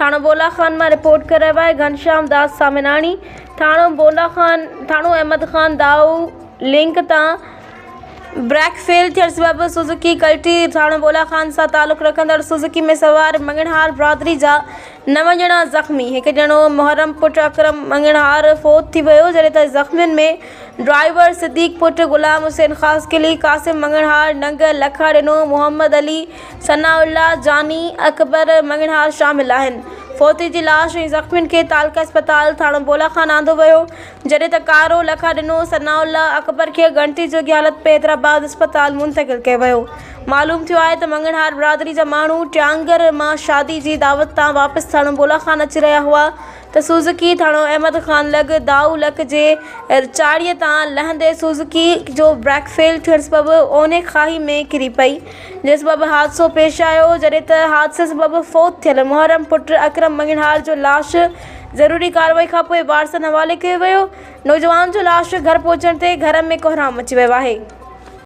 थाणो बोला खान में रिपोर्ट कर रहा है घनश्याम दास सामिनानी। थाणो अहमद खान दाऊ लिंक ता ब्रेक फेल थियण सबब सुजुकी कल्टी थाणो बोला खान से ताल्लुक़ रखंदड़ सुजुकी में सवार मंगणहार बिरादरी जा 9 ॼणा ज़ख़्मी। एक ॼणो मुहर्रम पुट अकरम मंगणहार फोत थी वियो, जॾहिं त ज़ख़्मियुनि में ड्राइवर सिद्दीक पुट गुलाम हुसैन ख़ासकिली कासिम मंगणहार नंग लखा ॾिनो मोहम्मद अली सनाउल्ला जानी अकबर मंगणहार शामिल आहिनि। फोती जी लाश ऐं ज़ख़्मियुनि खे तालका अस्पताल थाणो बोला खान आंदो वियो, जॾहिं त कारो लखा ॾिनो सनाउल्ला अकबर खे गणती जोगी हालत में हैदराबाद अस्पताल मुंतक़िल कयो वियो। मालूम थियो आहे त मंगणहार बिरादरी जा माण्हू टियांगर मां शादी जी दावत तां वापसि थाणो बोला खान अची रहिया हुआ त सुजुकी थाणो अहमद खान लॻ दाऊ लक जे चाड़ीअ तां लहंदे सुजुकी जो ब्रेक फेल थियण सबबि ओने खाई में किरी पई, जंहिं सबबि हादसो पेश आयो। जॾहिं त हादसे सबबि फोत थियल मुहर्रम पुट अकरम मंगणहार जो लाश ज़रूरी कार्रवाई खां पोइ वारसनि हवाले कयो वियो। नौजवान जो लाश घर पहुचण ते घर में कोहराम मची वियो आहे।